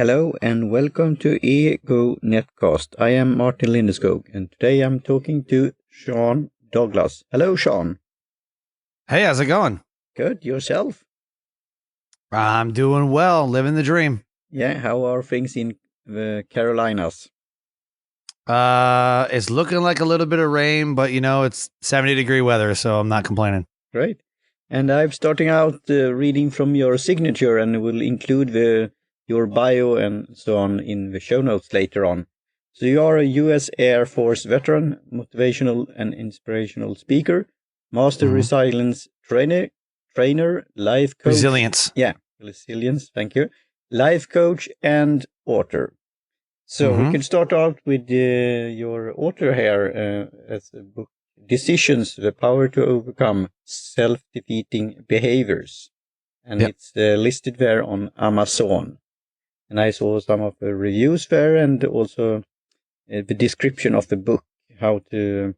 Hello and welcome to Ego Netcast. I am Martin Lindeskog and today I'm talking to Sean Douglas. Hello, Sean. Hey, how's it going? Good. Yourself? I'm doing well, living the dream. Yeah. How are things in the Carolinas? It's looking like a little bit of rain, but it's 70-degree weather, so I'm not complaining. Great. And I'm starting out reading from your signature and will include your bio and so on in the show notes later on. So you are a U.S. Air Force veteran, motivational and inspirational speaker, master resilience trainer, life coach. Resilience. Yeah, resilience. Thank you. Life coach and author. So we can start out with your author here as a book, Decisions, the Power to Overcome Self-Defeating Behaviors. And it's listed there on Amazon. And I saw some of the reviews there and also the description of the book, how to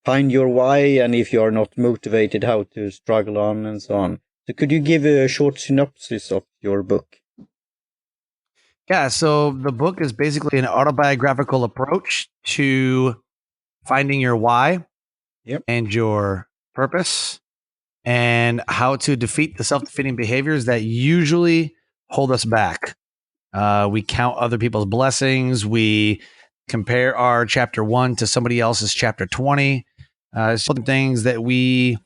find your why and if you are not motivated, how to struggle on and so on. So could you give a short synopsis of your book? Yeah, so the book is basically an autobiographical approach to finding your why and your purpose and how to defeat the self-defeating behaviors that usually hold us back. We count other people's blessings. We compare our chapter 1 to somebody else's chapter 20. Some things that we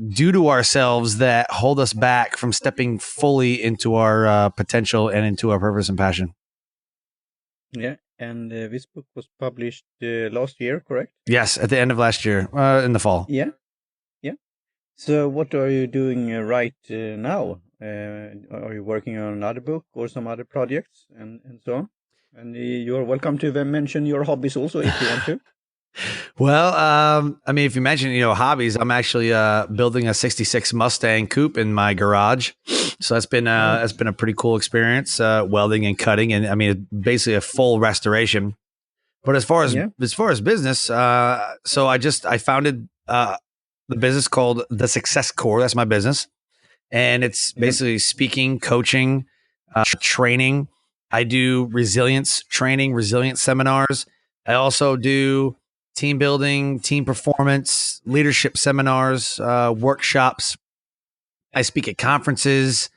do to ourselves that hold us back from stepping fully into our potential and into our purpose and passion. Yeah, and this book was published last year, correct? Yes, at the end of last year, in the fall. Yeah. So what are you doing right now? Are you working on another book or some other projects and so on? And you're welcome to mention your hobbies also if you want to. Well, if you mention, hobbies, I'm actually building a 66 Mustang coupe in my garage. So that's been a pretty cool experience, welding and cutting. And basically a full restoration. But as far as business, so I founded the business called The Success Core. That's my business. And it's basically speaking, coaching, training. I do resilience training, resilience seminars. I also do team building, team performance, leadership seminars, workshops. I speak at conferences.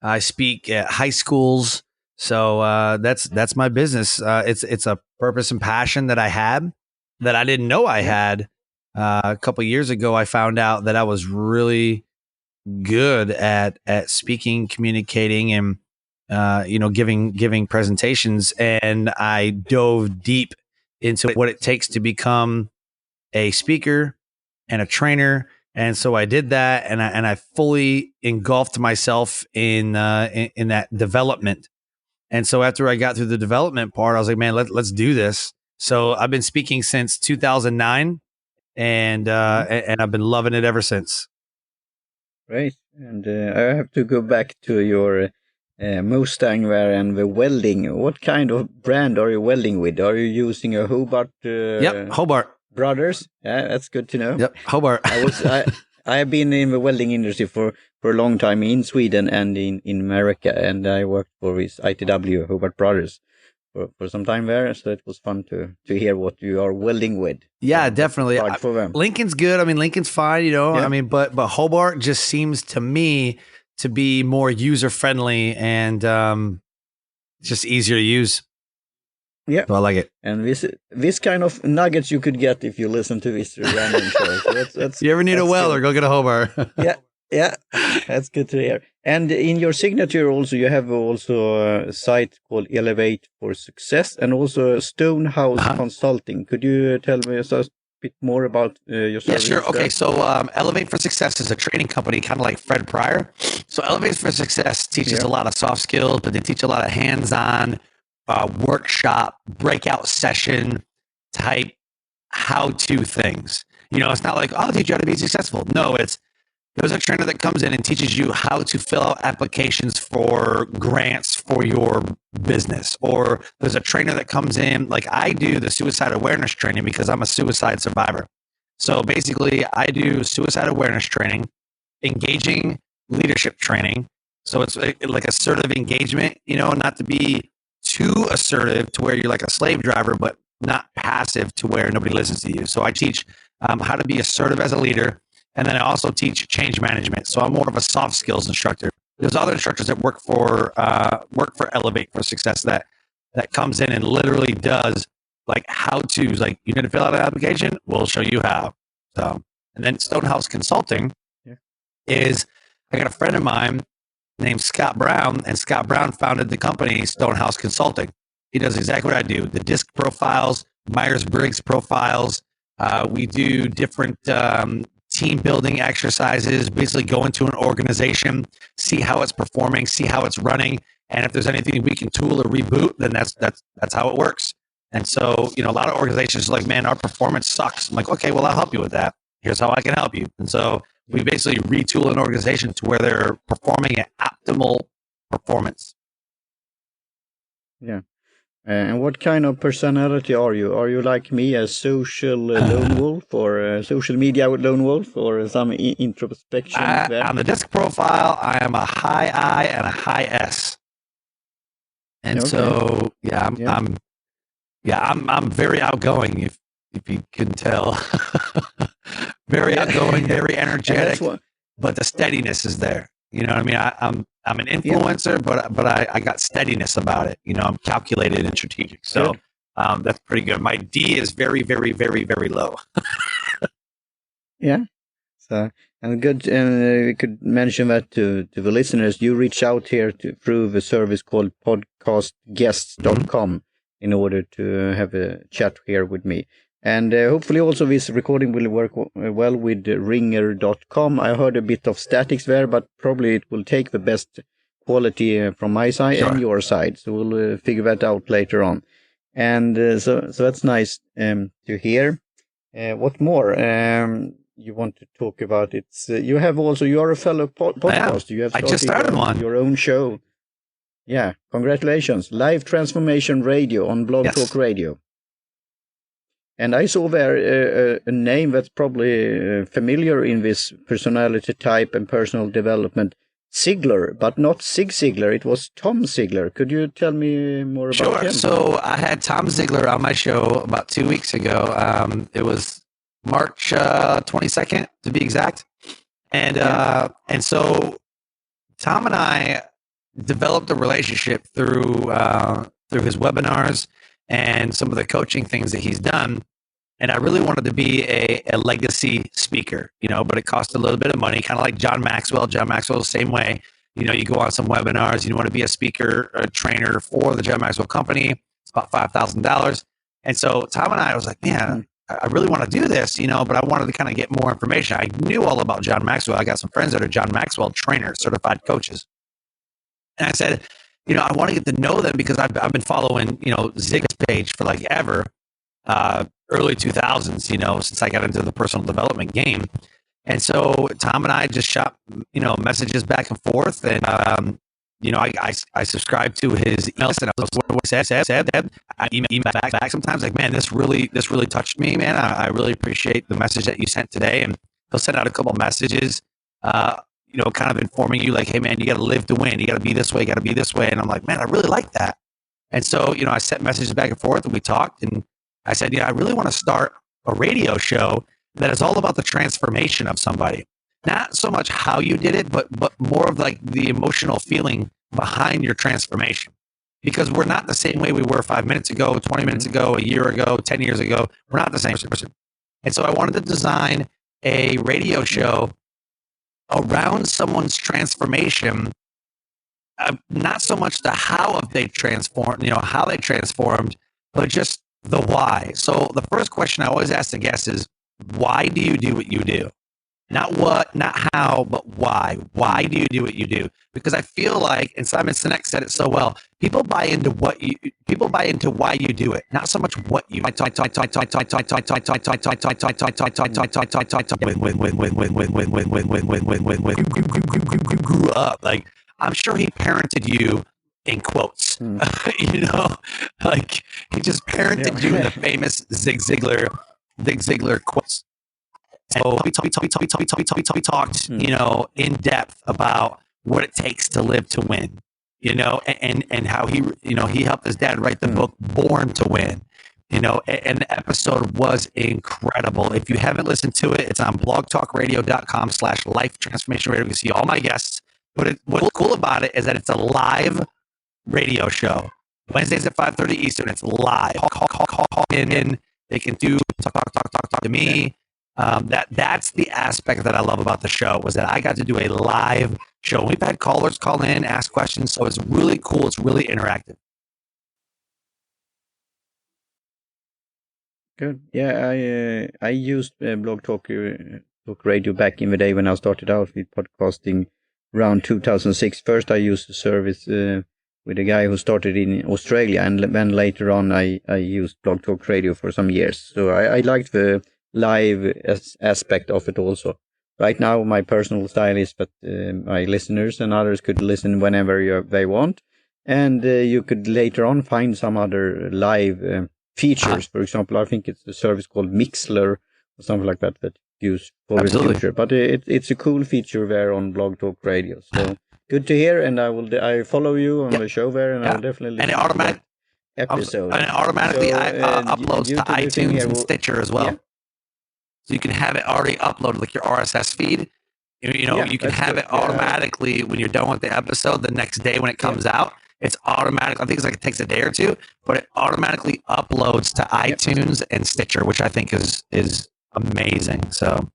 I speak at high schools. So that's my business. It's a purpose and passion that I had that I didn't know I had. A couple of years ago, I found out that I was really good at speaking, communicating, and giving presentations. And I dove deep into what it takes to become a speaker and a trainer. And so I did that, and I fully engulfed myself in that development. And so after I got through the development part, I was like, man, let's do this. So I've been speaking since 2009. And I've been loving it ever since. Right. And I have to go back to your Mustang there and the welding. What kind of brand are you welding with? Are you using a Hobart? Hobart Brothers. Yeah, that's good to know. Yep, Hobart. I have been in the welding industry for a long time in Sweden and in America, and I worked for this ITW Hobart Brothers for some time there, so it was fun to hear what you are welding with. Yeah, definitely. For them. Lincoln's good. Lincoln's fine, but Hobart just seems to me to be more user friendly and just easier to use. Yeah, so I like it. And this kind of nuggets you could get if you listen to this random show. So that's you ever need a welder, go get a Hobart. Yeah, that's good to hear. And in your signature also, you have also a site called Elevate for Success and also Stonehouse Consulting. Could you tell me a bit more about your service? Yeah, sure. Okay, so Elevate for Success is a training company, kind of like Fred Pryor. So Elevate for Success teaches a lot of soft skills, but they teach a lot of hands-on workshop, breakout session type how-to things. It's not like, I'll teach you how to be successful. No, there's a trainer that comes in and teaches you how to fill out applications for grants for your business. Or there's a trainer that comes in, like I do the suicide awareness training because I'm a suicide survivor. So basically I do suicide awareness training, engaging leadership training, So it's like assertive engagement, not to be too assertive to where you're like a slave driver, but not passive to where nobody listens to you. So I teach how to be assertive as a leader. And then I also teach change management. So I'm more of a soft skills instructor. There's other instructors that work for Elevate for Success that comes in and literally does like how to's, like you need to fill out an application, we'll show you how. So, and then Stonehouse Consulting is, I got a friend of mine named Scott Brown, and Scott Brown founded the company Stonehouse Consulting. He does exactly what I do: the DISC profiles, Myers-Briggs profiles. We do different team building exercises. Basically, go into an organization, see how it's performing, see how it's running, and if there's anything we can tool or reboot, then that's how it works. And so, a lot of organizations are like, man, our performance sucks. I'm like, okay, well, I'll help you with that. Here's how I can help you. And so we basically retool an organization to where they're performing at optimal performance. Yeah. And what kind of personality are you? Are you like me, a social lone wolf, or a social media lone wolf, or some introspection? On the DISC profile, I am a high I and a high S. And so, I'm very outgoing, if you can tell. Very outgoing, very energetic, but the steadiness is there. You know what I mean? I'm an influencer, but I got steadiness about it. I'm calculated and strategic. So that's pretty good. My D is very, very, very, very low. Yeah. So, and good. We could mention that to the listeners. You reach out here through the service called podcastguests.com in order to have a chat here with me. And hopefully also this recording will work well with Ringr.com. I heard a bit of statics there, but probably it will take the best quality from my side and your side. So we'll figure that out later on. And so that's nice to hear. What more you want to talk about? It's you are a fellow podcaster. You have I just started one. Your own show. Yeah, congratulations. Live Transformation Radio on Blog Talk Radio. And I saw there a name that's probably familiar in this personality type and personal development, Ziglar, but not Zig Ziglar. It was Tom Ziglar. Could you tell me more about him? So I had Tom Ziglar on my show about 2 weeks ago. It was March 22nd, to be exact. And so Tom and I developed a relationship through his webinars and some of the coaching things that he's done. And I really wanted to be a legacy speaker, but it cost a little bit of money, kind of like John Maxwell. John Maxwell, the same way. You go on some webinars, you want to be a speaker, a trainer for the John Maxwell company. It's about $5,000. And so Tom and I was like, man, I really want to do this, but I wanted to kind of get more information. I knew all about John Maxwell. I got some friends that are John Maxwell trainers, certified coaches. And I said, I want to get to know them because I've been following, Zig's page for like ever, early 2000s, since I got into the personal development game. And so Tom and I just shot, messages back and forth. And, I subscribed to his emails and I was what said. I email back sometimes like, man, this really touched me, man. I really appreciate the message that you sent today. And he'll send out a couple messages, kind of informing you like, hey, man, you got to live to win. You got to be this way, got to be this way. And I'm like, man, I really like that. And so, I sent messages back and forth and we talked and I said, I really want to start a radio show that is all about the transformation of somebody. Not so much how you did it, but more of like the emotional feeling behind your transformation. Because we're not the same way we were 5 minutes ago, 20 minutes ago, a year ago, 10 years ago. We're not the same person. And so I wanted to design a radio show around someone's transformation, not so much the how of they transformed, how they transformed, but just the why. So the first question I always ask the guests is, why do you do what you do? Not what, not how, but why. Why do you do what you do? Because I feel like, and Simon Sinek said it so well, people buy into why you do it, not so much what you when you grew up. Like, I'm sure he parented you in quotes, like he just parented you in the famous Zig Ziglar quotes. So we talked, in depth about What It Takes to Live to Win, and how he helped his dad write the book Born to Win, and the episode was incredible. If you haven't listened to it, it's on blogtalkradio.com/life transformation radio. You can see all my guests. But what's cool about it is that it's a live radio show. Wednesdays at 5:30 Eastern. It's live. Call in. They can talk to me. That's the aspect that I love about the show, was that I got to do a live show. We've had callers call in, ask questions, so it's really cool. It's really interactive. Good. Yeah, I used Blog Talk Radio back in the day when I started out with podcasting around 2006. First, I used the service with a guy who started in Australia, and then later on, I used Blog Talk Radio for some years. So I liked the live aspect of it also. Right now, my personal style is that my listeners and others could listen whenever they want, and you could later on find some other live features. For example, I think it's a service called Mixler or something like that use for the future. But it's a cool feature there on Blog Talk Radio. So good to hear, and I follow you on the show there, and I'll definitely listen to that episode. And it automatically uploads to iTunes and Stitcher as well. Yeah. So you can have it already uploaded, like your RSS feed. You can have it automatically when you're done with the episode. The next day when it comes out, it's automatic. I think it takes a day or two, but it automatically uploads to iTunes and Stitcher, which I think is amazing. So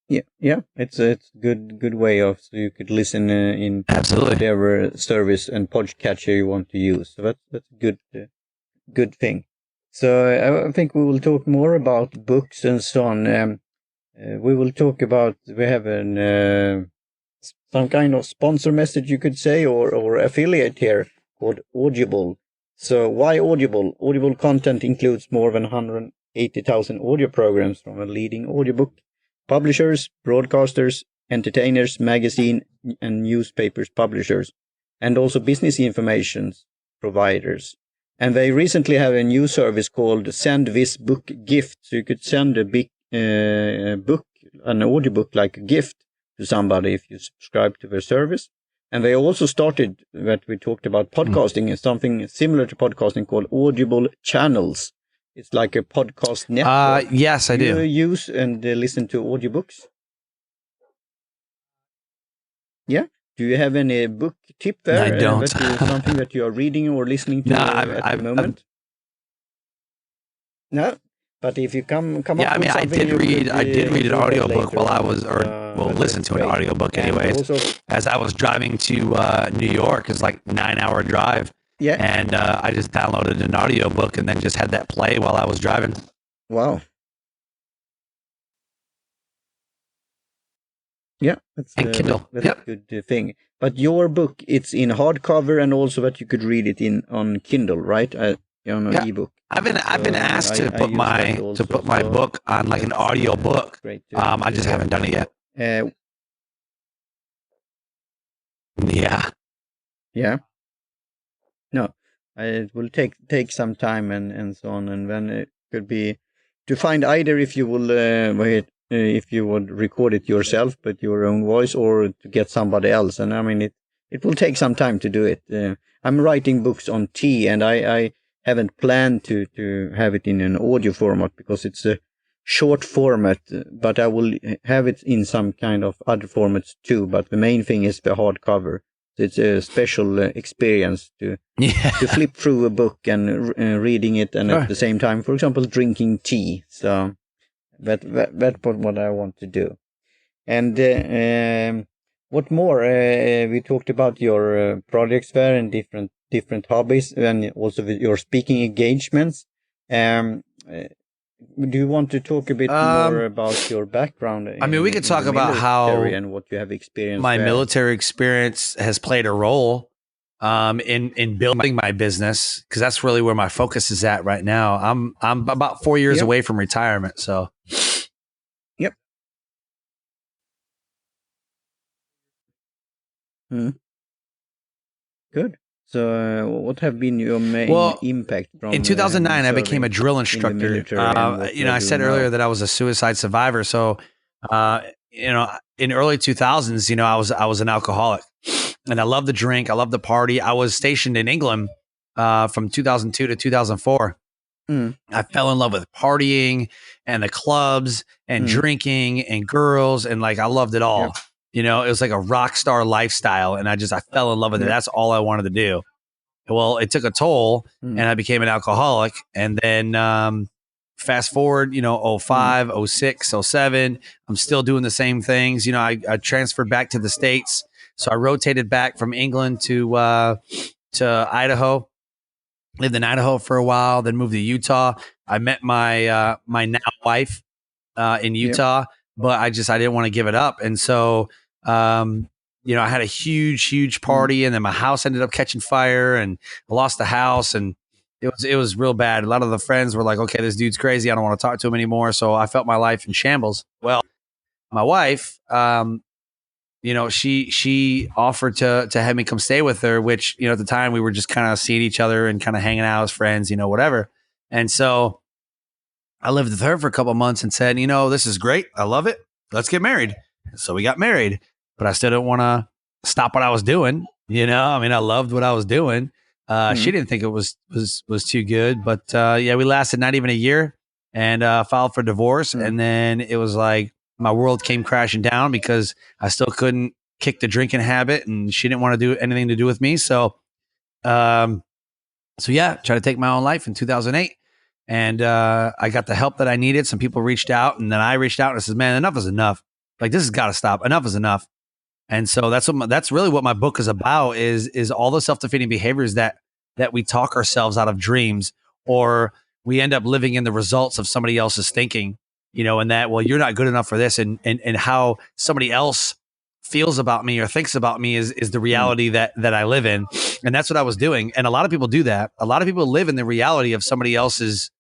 yeah, it's a good way of, so you could listen in absolutely whatever service and podcatcher you want to use. So that's a good thing. So I think we will talk more about books and so on. We will talk about, we have some kind of sponsor message, you could say, or affiliate here called Audible. So why Audible? Audible content includes more than 180,000 audio programs from a leading audiobook publishers, broadcasters, entertainers, magazine and newspapers publishers, and also business information providers. And they recently have a new service called Send This Book Gift. So you could send a big book, an audiobook like a gift to somebody if you subscribe to their service. And they also started, that we talked about podcasting, is something similar to podcasting called Audible Channels. It's like a podcast network. Yes, I do. You use and listen to audiobooks? Yeah. Do you have any book tip there? I don't. Something that you are reading or listening to at the moment? No. But if you come up with something, I did read an audiobook while I was, listen to an audiobook anyways. Also, as I was driving to New York, it's like 9-hour drive. Yeah. And I just downloaded an audiobook and then just had that play while I was driving. Wow. Yeah, that's and Kindle. That's a good thing. But your book, it's in hardcover, and also that you could read it on Kindle, right? On an ebook. I've been asked to put my book on like an audio book. I just haven't done it yet. Yeah. No, it will take some time and so on, and then it could be to find either if you will if you would record it yourself, but your own voice, or to get somebody else. And I mean, it will take some time to do it. I'm writing books on tea, and I haven't planned to have it in an audio format because it's a short format, but I will have it in some kind of other formats too. But the main thing is the hardcover. It's a special experience to flip through a book and reading it, and at the same time, for example, drinking tea. So that's what I want to do. And what more? We talked about your projects there and different hobbies, and also your speaking engagements. Do you want to talk a bit more about your background? I mean, we could talk about how and what you have experienced. My military experience has played a role in building my business, because that's really where my focus is at right now. I'm about 4 years away from retirement, so. Yep. Good. So, what have been your main impact from? In 2009, I became a drill instructor. I said earlier that I was a suicide survivor. So, in early 2000s, I was an alcoholic, and I loved the drink. I loved the party. I was stationed in England from 2002 to 2004. I fell in love with partying and the clubs and drinking and girls, and like I loved it all. It was like a rock star lifestyle, and I fell in love with it. That's all I wanted to do. Well, it took a toll, and I became an alcoholic. And then fast forward, 05, 06, 07, I'm still doing the same things. I transferred back to the States, so I rotated back from England to Idaho. Lived in Idaho for a while, then moved to Utah. I met my my now wife in Utah, but I didn't want to give it up, and so I had a huge party, and then my house ended up catching fire, and I lost the house, and it was real bad. A lot of the friends were like, "Okay, this dude's crazy. I don't want to talk to him anymore." So I felt my life in shambles. Well, my wife, she offered to have me come stay with her, which, at the time we were just kind of seeing each other and kind of hanging out as friends, whatever. And so I lived with her for a couple of months and said, this is great. I love it. Let's get married. So we got married, but I still didn't want to stop what I was doing. I loved what I was doing. She didn't think it was too good, but we lasted not even a year and filed for divorce. And then it was like, my world came crashing down because I still couldn't kick the drinking habit, and she didn't want to do anything to do with me. So, tried to take my own life in 2008, and I got the help that I needed. Some people reached out, and then I reached out and I said, "Man, enough is enough. Like, this has got to stop. Enough is enough." And so that's really what my book is about, is all the self-defeating behaviors that we talk ourselves out of dreams, or we end up living in the results of somebody else's thinking. And that, well, you're not good enough for this, and how somebody else feels about me or thinks about me is the reality that I live in. And that's what I was doing. And a lot of people do that. A lot of people live in the reality of somebody else's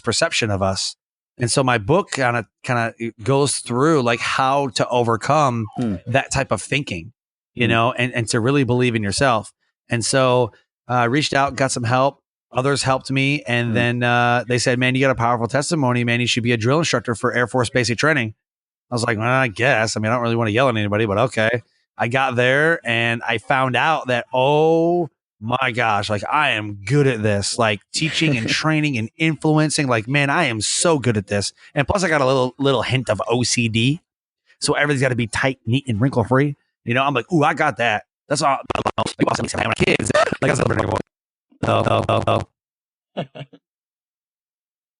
perception of us. And so my book kind of goes through like how to overcome that type of thinking, and to really believe in yourself. And so I reached out, got some help. Others helped me. And then they said, "Man, you got a powerful testimony, man. You should be a drill instructor for Air Force basic training." I was like, "Well, I guess. I mean, I don't really want to yell at anybody, but okay." I got there and I found out that, oh my gosh, like I am good at this, like teaching and training and influencing. Like, man, I am so good at this. And plus I got a little hint of OCD. So everything's got to be tight, neat, and wrinkle free. I'm like, "Ooh, I got that." That's all. Like, kids, like I said,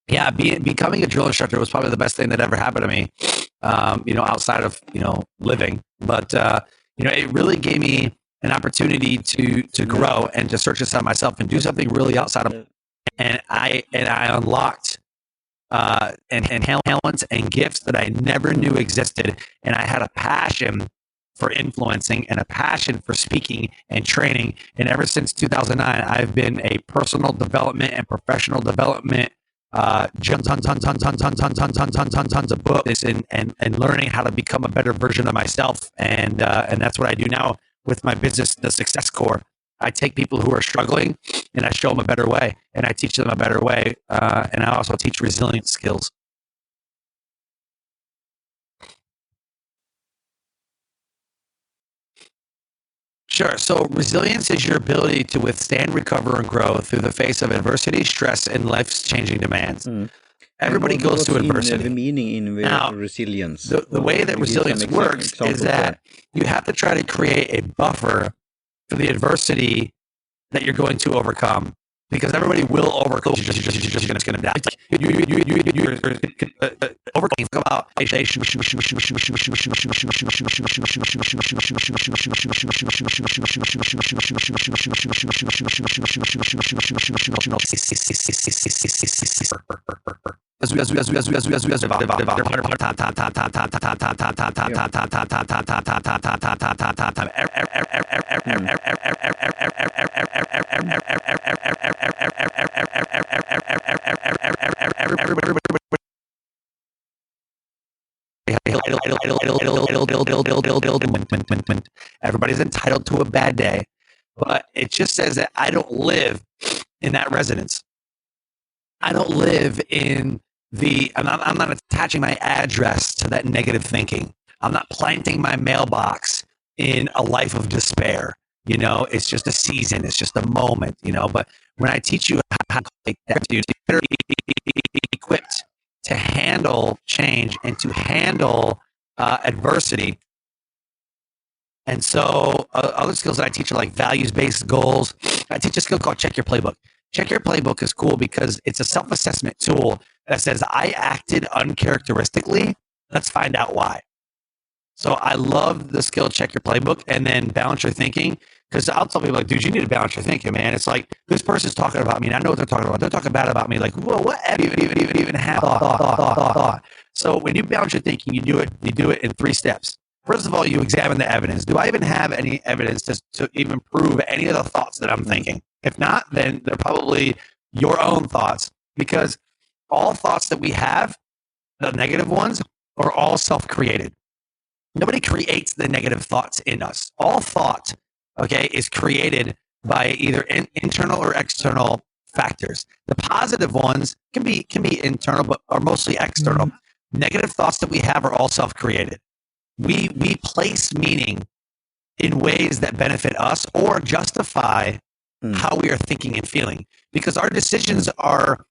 yeah, becoming a drill instructor was probably the best thing that ever happened to me, outside of, living. But, it really gave me an opportunity to grow and to search inside myself and do something really outside of, and I unlocked and talents and gifts that I never knew existed. And I had a passion for influencing and a passion for speaking and training. And ever since 2009, I've been a personal development and professional development, tons of books and learning how to become a better version of myself. And that's what I do now with my business, the Success Core. I take people who are struggling and I show them a better way, and I teach them a better way. And I also teach resilience skills. Sure. So resilience is your ability to withstand, recover, and grow through the face of adversity, stress, and life's changing demands. Everybody goes through adversity. The meaning in now, resilience. The way that resilience works is that you have to try to create a buffer for the adversity that you're going to overcome. Because everybody will overcome. You're just going to die. You're overcoming about everybody's entitled to a bad day, but it just says that I don't live in that residence. I don't live in I'm not attaching my address to that negative thinking. I'm not planting my mailbox in a life of despair. It's just a season. It's just a moment, but when I teach you how to take that, you're better equipped to handle change and to handle adversity. And so other skills that I teach are like values-based goals. I teach a skill called Check Your Playbook. Check Your Playbook is cool because it's a self-assessment tool that says, I acted uncharacteristically. Let's find out why. So I love the skill Check Your Playbook and then balance your thinking. Because I'll tell people, like, dude, you need to balance your thinking, man. It's like, this person's talking about me, and I know what they're talking about. They're talking bad about me. Like, whoa, what even have thought. So when you balance your thinking, you do it in 3 steps. First of all, you examine the evidence. Do I even have any evidence to even prove any of the thoughts that I'm thinking? If not, then they're probably your own thoughts, because all thoughts that we have, the negative ones, are all self-created. Nobody creates the negative thoughts in us. All thought, okay, is created by either internal or external factors. The positive ones can be internal, but are mostly external. Negative thoughts that we have are all self-created. We place meaning in ways that benefit us or justify how we are thinking and feeling, because our decisions are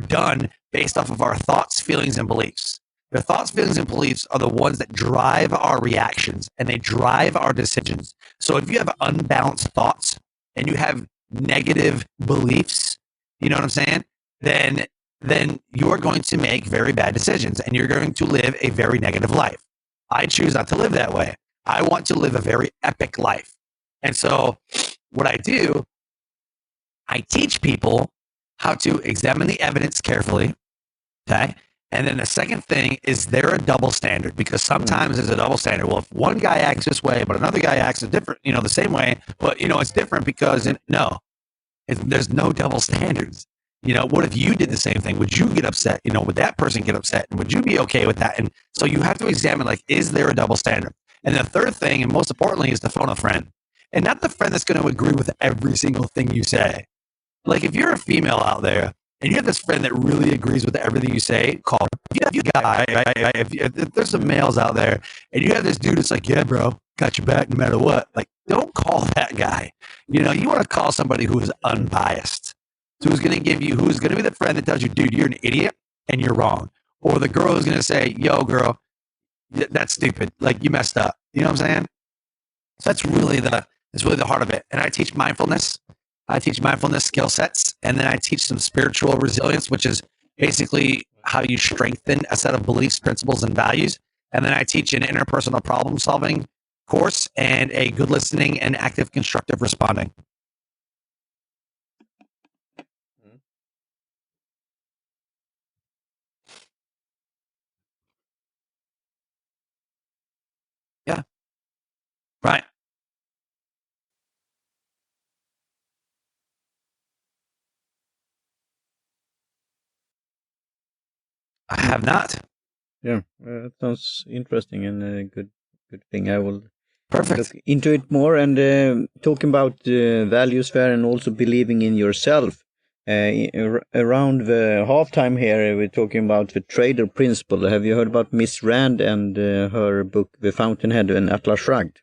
done based off of our thoughts, feelings, and beliefs. The thoughts, feelings, and beliefs are the ones that drive our reactions and they drive our decisions. So if you have unbalanced thoughts and you have negative beliefs, you know what I'm saying? Then you're going to make very bad decisions and you're going to live a very negative life. I choose not to live that way. I want to live a very epic life. And so what I do, I teach people how to examine the evidence carefully, okay? And then the second thing is there a double standard? Because sometimes there's a double standard. Well, if one guy acts this way, but another guy acts a different, the same way, but it's different because there's no double standards. What if you did the same thing? Would you get upset? Would that person get upset? And would you be okay with that? And so you have to examine, like, is there a double standard? And the third thing, and most importantly, is to phone a friend. And not the friend that's going to agree with every single thing you say. Like, if you're a female out there and you have this friend that really agrees with everything you say, call her. If you guy, if there's some males out there and you have this dude that's like, yeah, bro, got your back no matter what. Like, don't call that guy. You want to call somebody who is unbiased. Who's going to be the friend that tells you, dude, you're an idiot and you're wrong. Or the girl who's going to say, yo, girl, that's stupid. Like, you messed up. You know what I'm saying? So that's really the heart of it. And I teach mindfulness. I teach mindfulness skill sets. And then I teach some spiritual resilience, which is basically how you strengthen a set of beliefs, principles, and values. And then I teach an interpersonal problem solving course and a good listening and active constructive responding. Yeah. Right. I have not. Yeah, that sounds interesting and a good thing. I will Perfect. look into it more. And talking about values fair and also believing in yourself. Around the halftime here, we're talking about the trader principle. Have you heard about Miss Rand and her book, The Fountainhead and Atlas Shrugged?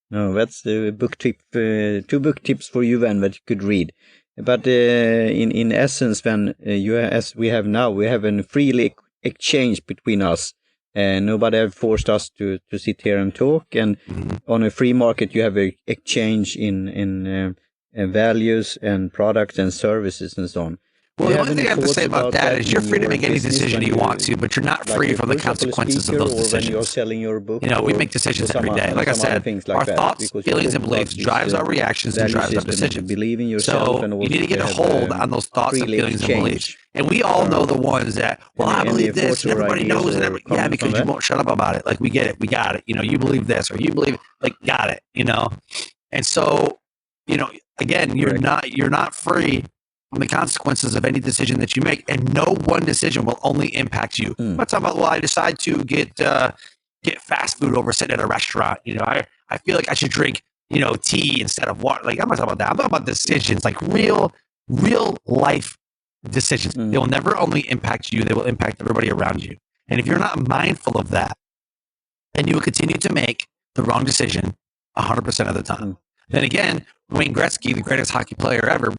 No, that's the book tip. 2 book tips for you, Van, that you could read. But in essence, then as we have now, we have a freely exchange between us. Nobody have forced us to sit here and talk. And on a free market, you have a exchange in values and products and services and so on. Well, the only thing I have to say about that is you're free to make any decision you want to, but you're not free from the consequences of those decisions. When you're selling your book, we make decisions every day. Like I said, our thoughts, feelings, and beliefs drives our reactions and drives our decisions. So you need to get a hold on those thoughts and feelings and beliefs. And we all know the ones that, well, I believe this, and everybody knows it. Yeah, because you won't shut up about it. Like, we get it, we got it. You believe this, or you believe, like, got it. And so, again, you're not free from the consequences of any decision that you make, and no one decision will only impact you. I'm not talking about, well, I decide to get fast food over sitting at a restaurant. I feel like I should drink, tea instead of water. Like, I'm not talking about that. I'm talking about decisions, like real life decisions. They will never only impact you, they will impact everybody around you. And if you're not mindful of that, then you will continue to make the wrong decision 100% of the time. Then again, Wayne Gretzky, the greatest hockey player ever,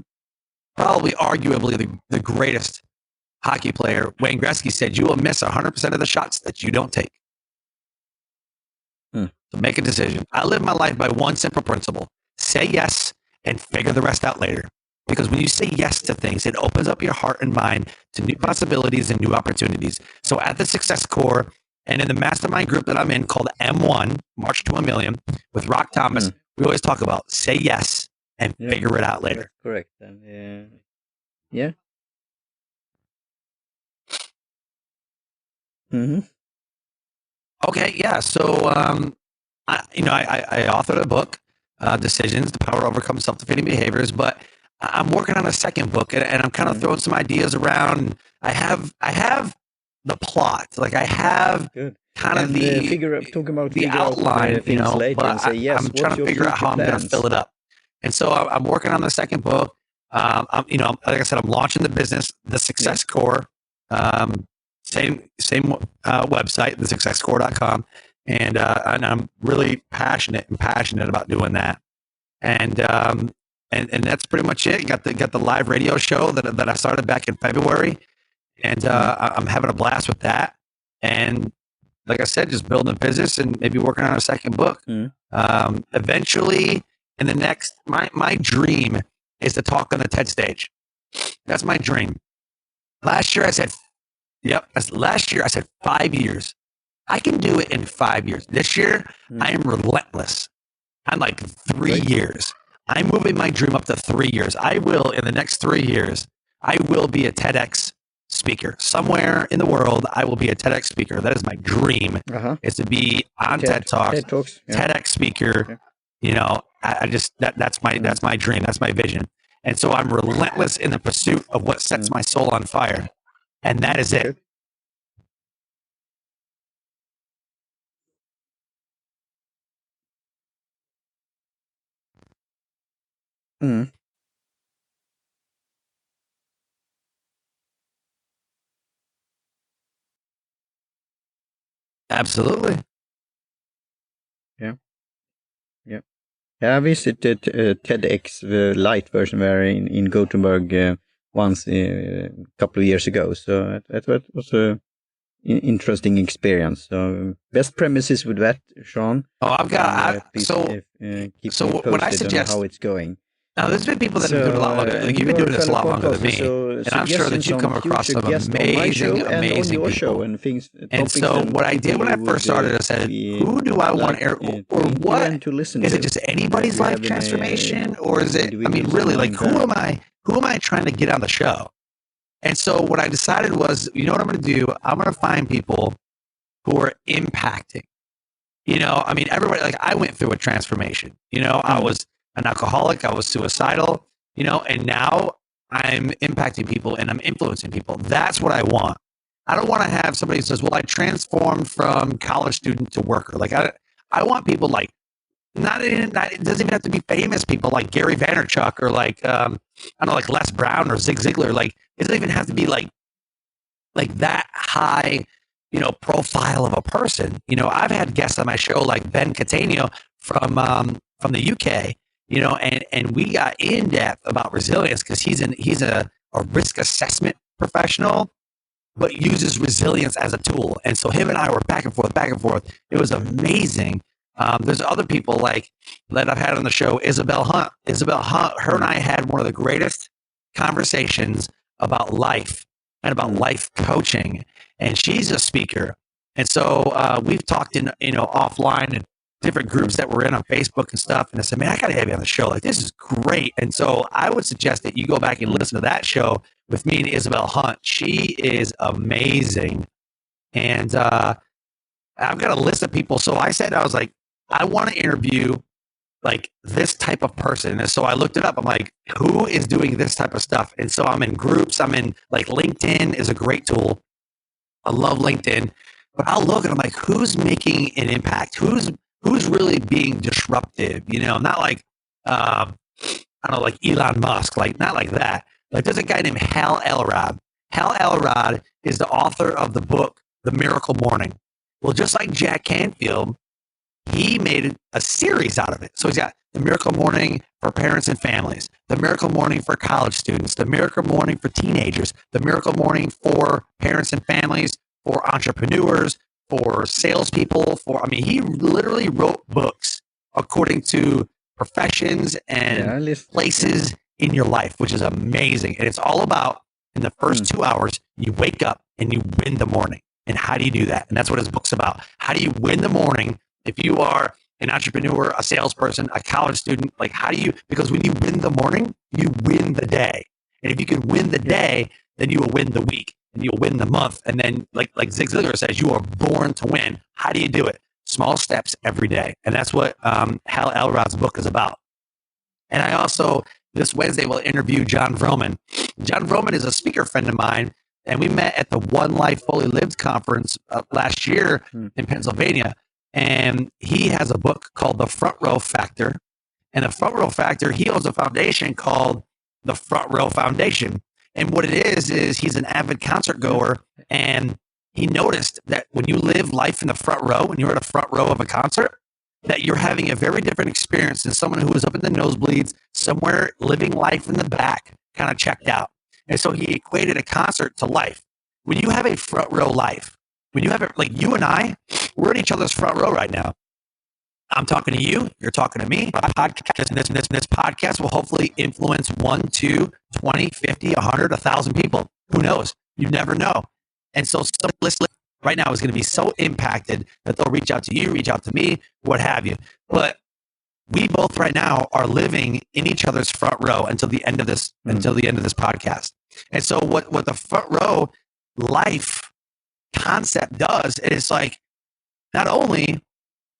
probably arguably the greatest hockey player, Wayne Gretzky said, you will miss 100% of the shots that you don't take. So make a decision. I live my life by one simple principle. Say yes and figure the rest out later. Because when you say yes to things, it opens up your heart and mind to new possibilities and new opportunities. So at the Success Core and in the mastermind group that I'm in called M1, March to a Million, with Rock Thomas, we always talk about say yes and figure it out later. That's correct. And yeah. Okay, yeah. So, I authored a book, Decisions, The Power to Overcome Self-Defeating Behaviors, but I'm working on a second book, and I'm kind of throwing some ideas around. I have the plot, like I have kind of the outline, but I'm trying to figure out how I'm going to fill it up. And so I'm working on the second book. Like I said, I'm launching the business, the Success Core. Same website, thesuccesscore.com, and I'm really passionate about doing that, and that's pretty much it. Got the live radio show that I started back in February, and I'm having a blast with that. And like I said, just building a business and maybe working on a second book. Eventually, in the next, my dream is to talk on the TED stage. That's my dream. Last year I said. Last year I said 5 years. I can do it in 5 years. This year I am relentless. I'm like 3 years. I'm moving my dream up to 3 years. I will, in the next 3 years, I will be a TEDx speaker. Somewhere in the world, I will be a TEDx speaker. That is my dream, is to be on TED Talks, TEDx speaker. I just, that's my dream. That's my vision. And so I'm relentless in the pursuit of what sets my soul on fire. And that is it. Absolutely. Yeah. I visited TEDx, the light version there in Gothenburg once a couple of years ago. So that was a interesting experience. So best premises with that, Sean. Oh, I've got keep me what I suggest on how it's going. Now, there's been people that have been doing it a lot longer. Like, you've been doing this a lot longer than me, and I'm sure that you've come across some amazing people. And so, what I did when I first started, I said, "Who do I want to air, or what is it? Just anybody's life transformation, or is it? I mean, really, like, who am I? Who am I trying to get on the show?" And so, what I decided was, you know what I'm going to do? I'm going to find people who are impacting. I mean, everybody. Like, I went through a transformation. I was an alcoholic, I was suicidal, and now I'm impacting people and I'm influencing people. That's what I want. I don't want to have somebody who says, well, I transformed from college student to worker. Like, I want people like, it doesn't even have to be famous people like Gary Vaynerchuk or like, I don't know, like Les Brown or Zig Ziglar. Like, it doesn't even have to be like that high, profile of a person. I've had guests on my show like Ben Catania from the UK, and we got in depth about resilience because he's a risk assessment professional, but uses resilience as a tool. And so him and I were back and forth. It was amazing. There's other people like that I've had on the show. Isabel Hunt, her and I had one of the greatest conversations about life and about life coaching. And she's a speaker. And so we've talked in, offline and different groups that we're in on Facebook and stuff. And I said, man, I got to have you on the show. Like, this is great. And so I would suggest that you go back and listen to that show with me and Isabel Hunt. She is amazing. And I've got a list of people. So I was like, I want to interview like this type of person. And so I looked it up. I'm like, who is doing this type of stuff? And so I'm in groups. I'm in like LinkedIn is a great tool. I love LinkedIn. But I'll look and I'm like, who's making an impact? Who's really being disruptive? Not like, I don't know, like Elon Musk, like not like that, Like there's a guy named Hal Elrod. Hal Elrod is the author of the book, The Miracle Morning. Well, just like Jack Canfield, he made a series out of it. So he's got The Miracle Morning for parents and families, The Miracle Morning for college students, The Miracle Morning for teenagers, The Miracle Morning for parents and families, for entrepreneurs, for salespeople. He literally wrote books according to professions and places in your life, which is amazing. And it's all about in the first 2 hours, you wake up and you win the morning. And how do you do that? And that's what his book's about. How do you win the morning? If you are an entrepreneur, a salesperson, a college student, like how do you, because when you win the morning, you win the day. And if you can win the day, then you will win the week and you'll win the month. And then like Zig Ziglar says, you are born to win. How do you do it? Small steps every day. And that's what Hal Elrod's book is about. And I also, this Wednesday, will interview John Vroman. John Vroman is a speaker friend of mine. And we met at the One Life Fully Lived conference last year in Pennsylvania. And he has a book called The Front Row Factor. And the Front Row Factor, he owns a foundation called the Front Row Foundation. And what it is he's an avid concert goer. And he noticed that when you live life in the front row, when you're at a front row of a concert, that you're having a very different experience than someone who is up in the nosebleeds, somewhere living life in the back, kind of checked out. And so he equated a concert to life. When you have a front row life, when you have it, like you and I, we're in each other's front row right now. I'm talking to you, you're talking to me. This podcast will hopefully influence 1, 2, 20, 50, 100, 1,000 people. Who knows? You never know. And so somebody listening right now is going to be so impacted that they'll reach out to you, reach out to me, what have you. But we both right now are living in each other's front row until the end of this podcast. And so what the front row life concept does is like, not only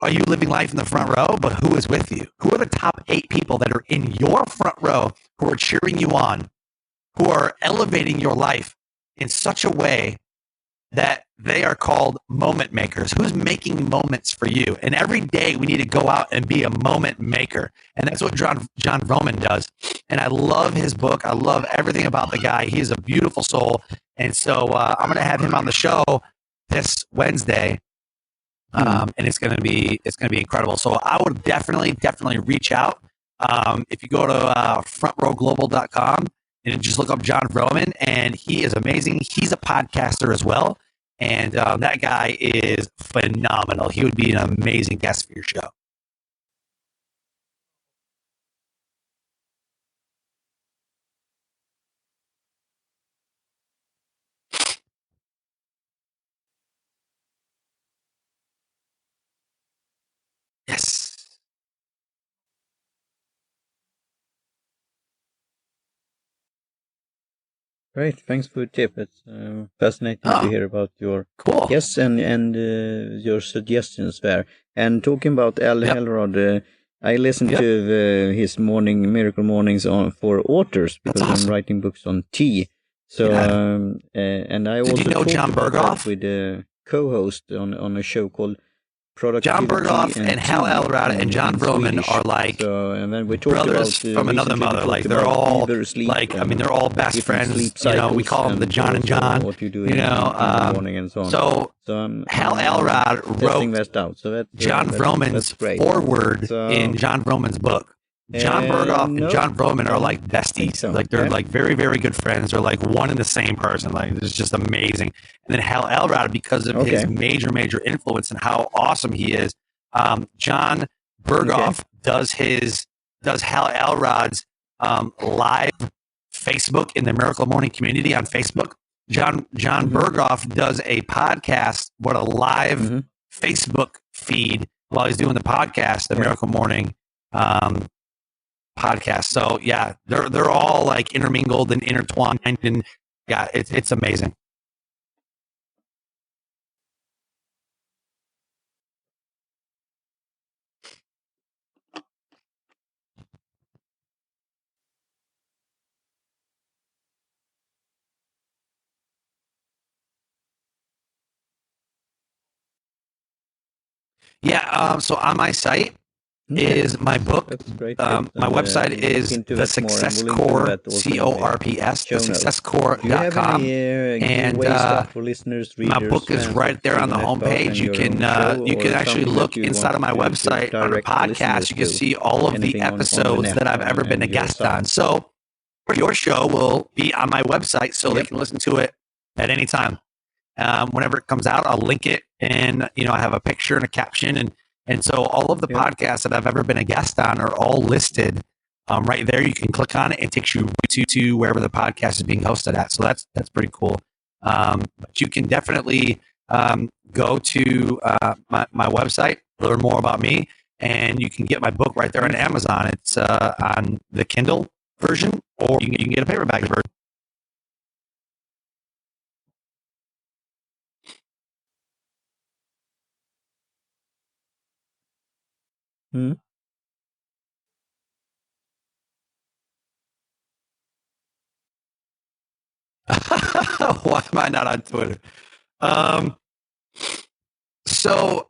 are you living life in the front row, but who is with you? Who are the top 8 people that are in your front row who are cheering you on, who are elevating your life in such a way that they are called moment makers? Who's making moments for you? And every day we need to go out and be a moment maker. And that's what John Vroman does. And I love his book. I love everything about the guy. He is a beautiful soul. And so I'm going to have him on the show this Wednesday. And it's going to be incredible. So I would definitely reach out. If you go to frontrowglobal.com and just look up John Vroman, and he is amazing. He's a podcaster as well. And that guy is phenomenal. He would be an amazing guest for your show. Yes. Great, thanks for the tip. It's fascinating to hear about your guests and your suggestions there. And talking about Al Elrod, I listened to his Miracle Mornings for authors because I'm writing books on tea. So and I also talked John Berghoff with a co-host on a show called John Berghoff and Hal Elrod and John Vroman are like and then we brothers from another mother. Like they're all they're all best friends. We call them the John and John. What you do in the morning and so on. So Hal Elrod wrote John Vroman's foreword in John Vroman's book. John Berghoff and John Vroman are like besties. Like they're like very, very good friends. They're like one and the same person. Like it's just amazing. And then Hal Elrod, because of his major influence and how awesome he is, John Berghoff does Hal Elrod's live Facebook in the Miracle Morning community on Facebook. John Berghoff does a podcast, a live Facebook feed while he's doing the podcast, the Miracle Morning podcast. So yeah, they're all like intermingled and intertwined, and yeah, it's amazing. Yeah, so on my site, is my book. That's great. My website is The Success Core, CORPS, thesuccesscore.com. And for listeners, readers, my book is right there on the homepage. You can actually look inside of my website under podcasts. You can see all of the episodes that I've ever been a guest on. So your show will be on my website, so they can listen to it at any time. Whenever it comes out, I'll link it, and I have a picture and a caption, and so all of the podcasts that I've ever been a guest on are all listed right there. You can click on it; it takes you to wherever the podcast is being hosted at. So that's pretty cool. But you can definitely go to my website, learn more about me, and you can get my book right there on Amazon. It's on the Kindle version, or you can get a paperback version. Why am I not on Twitter? So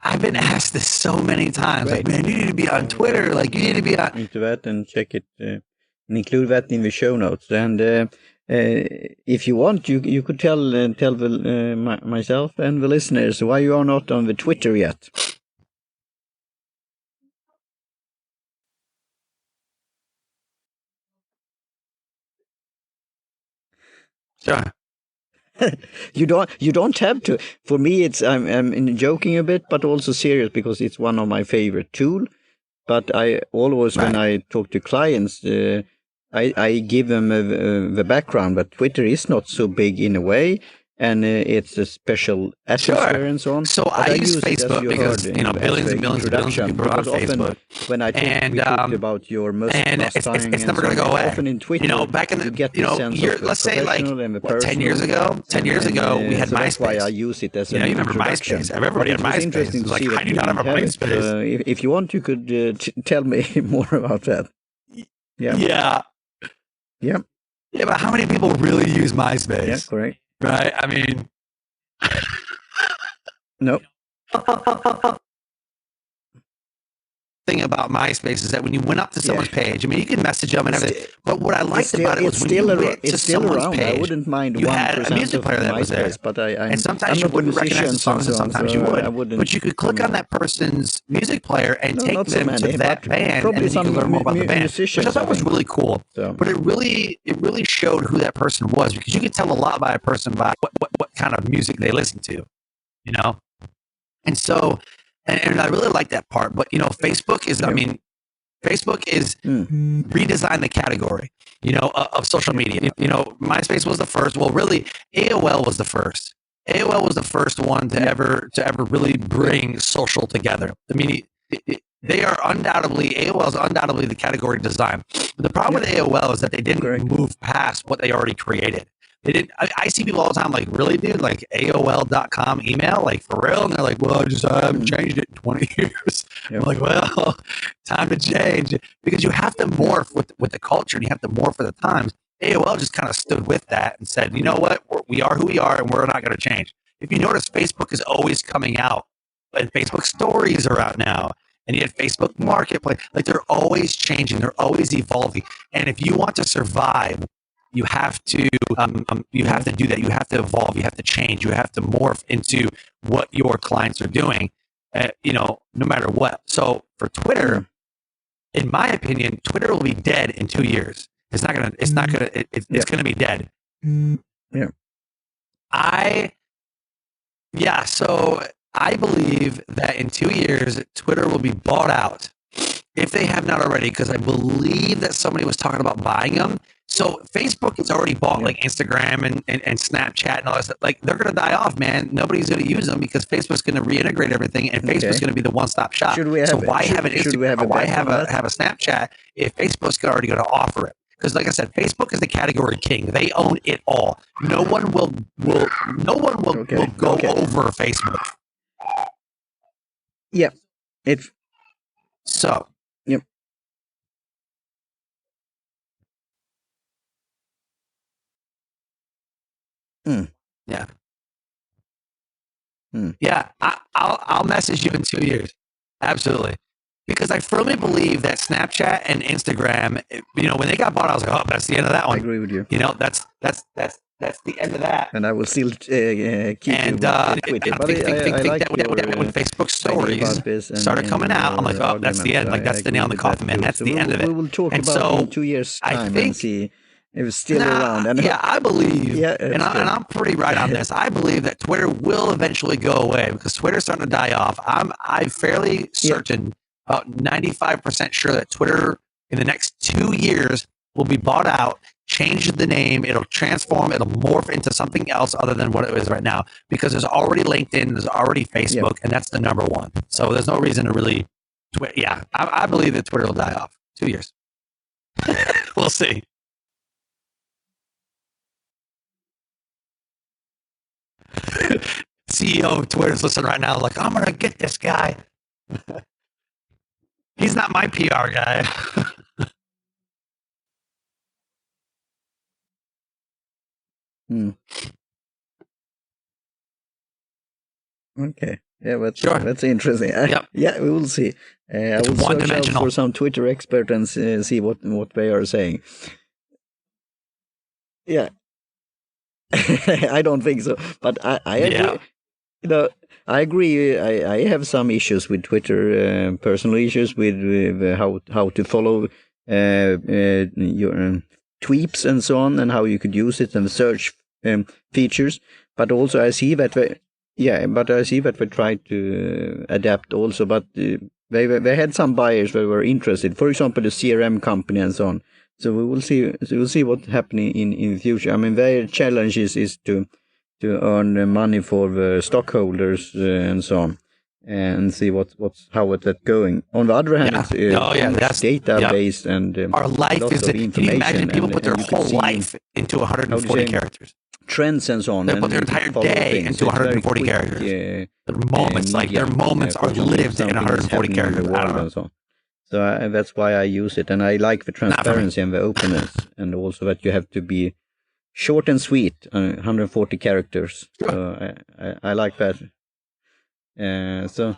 I've been asked this so many times. Like, man, you need to be on Twitter. Like, you need to be on. Into that and check it, and include that in the show notes. And if you want, you could tell myself and the listeners why you are not on the Twitter yet. Sure. You don't have to. For me, it's I'm joking a bit, but also serious, because it's one of my favorite tools. But I always, when I talk to clients, I give them the background that Twitter is not so big in a way, and it's a special atmosphere and so on. So I use Facebook because billions and billions of people are on Facebook. When I talk about your most it's never going to go away. Often in Twitter, back in the let's say like 10 years ago. 10 years ago, we had MySpace. That's why I use it as an remember introduction. MySpace? Everybody had MySpace. Interesting to like, see how do you not have a MySpace? If you want, you could tell me more about that. Yeah. But how many people really use MySpace? Yeah, correct. Right? I mean, no. Thing about MySpace is that when you went up to someone's page, I mean, you can message them and everything. But what I liked about it was when you went to someone's page, I wouldn't mind you had a music player that was there. But and sometimes you wouldn't recognize the songs, and sometimes you would. But you could click on that person's music player and take them to that band, and you could learn more about the band, which I thought was really cool. But it really showed who that person was, because you could tell a lot by a person by what kind of music they listen to, And so, and I really like that part. But Facebook is, Facebook is redesign the category, of social media. MySpace was the first. Well, really, AOL was the first. AOL was the first one to ever really bring social together. I mean, they are AOL is undoubtedly the category design. But the problem with AOL is that they didn't move past what they already created. They didn't. I see people all the time like, really, dude? Like AOL.com email? Like, for real? And they're like, well, I haven't changed it in 20 years. I'm like, well, time to change. Because you have to morph with the culture, and you have to morph with the times. AOL just kind of stood with that and said, you know what? We are who we are, and we're not going to change. If you notice, Facebook is always coming out, and Facebook stories are out now. And you have Facebook Marketplace. Like, they're always changing. They're always evolving. And if you want to survive, you have to do that. You have to evolve. You have to change. You have to morph into what your clients are doing, no matter what. So for Twitter, in my opinion, Twitter will be dead in 2 years. It's going to be dead. Yeah. So I believe that in 2 years, Twitter will be bought out, if they have not already, because I believe that somebody was talking about buying them. So Facebook has already bought like Instagram and Snapchat and all that stuff. Like, they're going to die off, man. Nobody's going to use them because Facebook's going to reintegrate everything, and Facebook's going to be the one-stop shop. Why have an Instagram? Or why have a Snapchat if Facebook's already going to offer it? Because, like I said, Facebook is the category king. They own it all. No one will go over Facebook. Yeah. So. Yep. Yeah. Yeah. I'll message you in 2 years. Absolutely. because I firmly believe that Snapchat and Instagram, when they got bought, I was like, oh, that's the end of that one. I agree with you. That's the end of that. And I will still keep you with Twitter. But I like that when Facebook stories started coming out, I'm like, oh, that's the end. Like, that's the nail in the coffin, man. That's the end of it. We will talk about in 2 years' time and see if it's still around. And I believe, and I'm pretty right on this. I believe that Twitter will eventually go away because Twitter's starting to die off. I'm fairly certain, about 95% sure that Twitter in the next 2 years will be bought out, change the name, it'll transform, it'll morph into something else other than what it is right now, because there's already LinkedIn, there's already Facebook, and that's the number one. So there's no reason to really I believe that Twitter will die off. 2 years. We'll see. CEO of Twitter's listening right now, like, I'm gonna get this guy. He's not my PR guy. Okay. Yeah, but that's interesting. Yeah, we will see. I will search out for some Twitter expert and see what they are saying. Yeah. I don't think so, but I agree. I agree. I have some issues with Twitter, personal issues with how to follow your tweets and so on, and how you could use it and search features. But also, I see that they tried to adapt also. But they had some buyers that were interested. For example, the CRM company and so on. So we will see. So we'll see what's happening in the future. I mean, their challenge is to earn money for the stockholders and so on, and see how it's going. On the other hand, it's that's database and our life is. Can you imagine people put their whole life into 140 characters? Trends and so on. They put their entire day into 140 characters. Their moments, their moments are lived in 140 characters. I don't know. So that's why I use it, and I like the transparency and the openness, and also that you have to be short and sweet, 140 characters. Sure. So I like that. So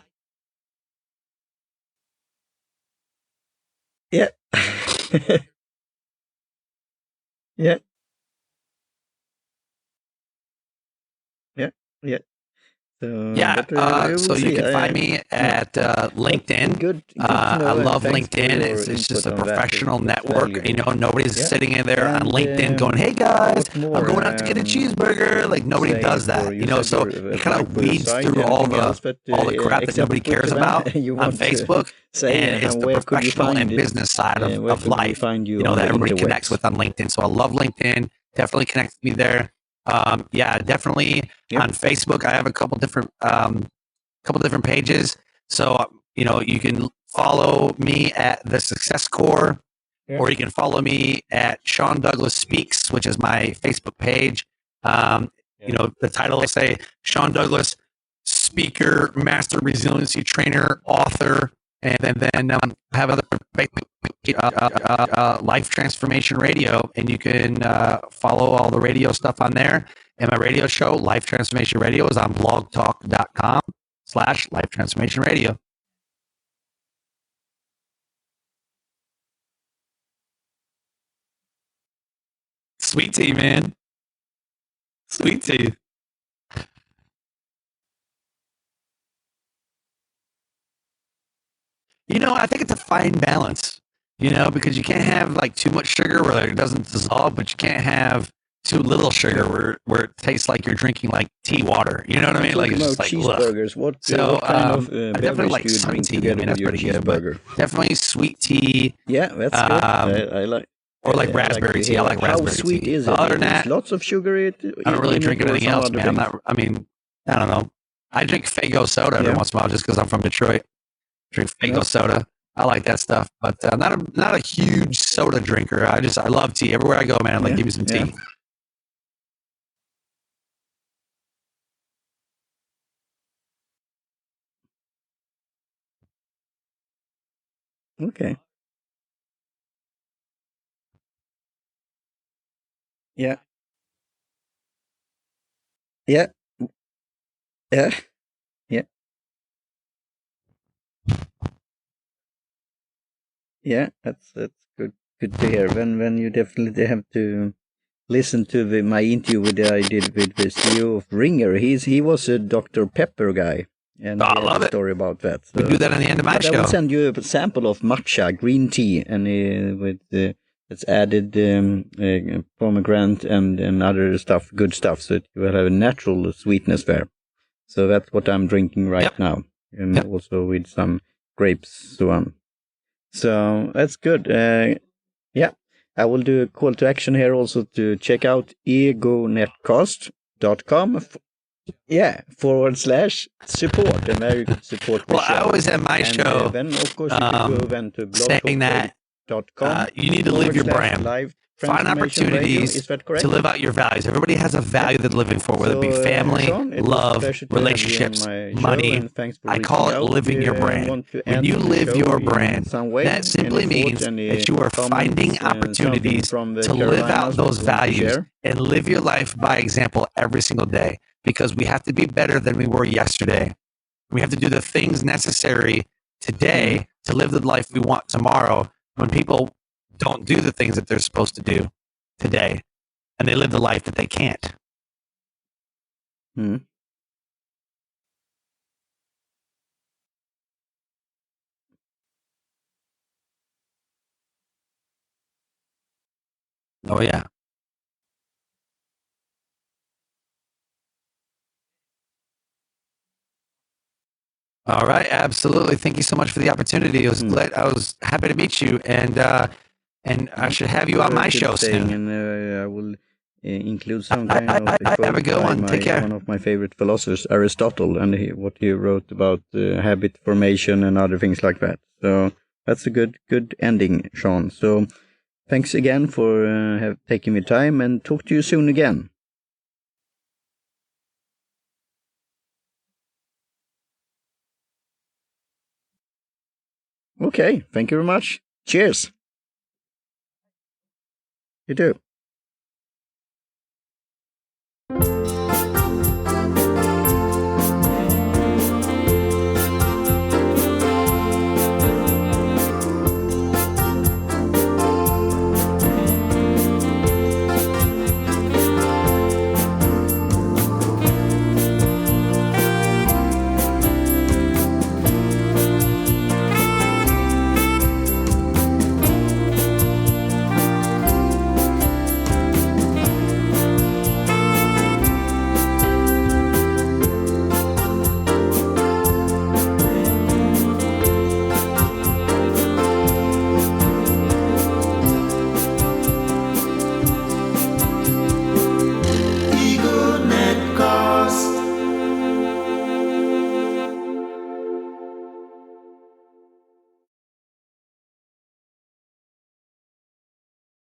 yeah, yeah, yeah. So, so you can find me at LinkedIn. Good I love LinkedIn. It's just a professional network. Nobody's sitting in there on LinkedIn going, "Hey guys, I'm going out to get a cheesburger." Like nobody does that. So it kind of weeds through all the crap that nobody cares about on Facebook. And it's the professional and business side of life. That everybody connects with on LinkedIn. So I love LinkedIn. Definitely connect with me there. Definitely on Facebook. I have a couple different pages. So you can follow me at the Success Core, or you can follow me at Sean Douglas Speaks, which is my Facebook page. The title will say Sean Douglas, speaker, master resiliency trainer, author, and then have other Life Transformation Radio, and you can follow all the radio stuff on there. And my radio show, Life Transformation Radio, is on blogtalk.com/Life Transformation Radio. Sweet tea, man. Sweet tea. I think it's a fine balance, because you can't have too much sugar where it doesn't dissolve, but you can't have too little sugar where it tastes like you're drinking tea water. You know what I mean? It's just cheeseburgers. What kind of beverage do you drink together with your cheeseburger? Definitely sweet tea. Yeah, that's good. I like. Or raspberry tea. I like raspberry tea. How sweet is it? Other than that, lots of sugar. I don't really drink anything else, man. I don't know. I drink Faygo soda every once in a while just because I'm from Detroit. Drink Faygo soda. I like that stuff, but not a huge soda drinker. I love tea. Everywhere I go, man, I'm give me some tea. Okay. Yeah. Yeah. Yeah. Yeah. Yeah, that's good. Good to hear. When you definitely have to listen to my interview I did with the CEO of Ringr. He was a Dr. Pepper guy, and I he had love a it. story about that. We do that on the end of my show. I will send you a sample of matcha green tea, and with it's added pomegranate and other stuff, good stuff, so you will have a natural sweetness there. So that's what I'm drinking right now, and also with some grapes, so on. So that's good. Yeah, I will do a call to action here also to check out egonetcast.com. /support, and there you can support the show. I always have my show. Then, of course, you can go then to saying that you need to live your brand. Find opportunities to live out your values. Everybody has a value they're living for, whether it be family, love, relationships, money. I call it living your brand. When you live your brand, that simply means that you are finding opportunities to live out those values and live your life by example every single day, because we have to be better than we were yesterday. We have to do the things necessary today to live the life we want tomorrow, when people don't do the things that they're supposed to do today, and they live the life that they can't. Oh, yeah. All right. Absolutely. Thank you so much for the opportunity. I was happy to meet you, and I should have you on my show soon. And I will include some kind of a quote have a good one. Take care. One of my favorite philosophers, Aristotle, and what he wrote about habit formation and other things like that. So that's a good ending, Sean. So thanks again for taking me time, and talk to you soon again. Okay, thank you very much. Cheers. You too.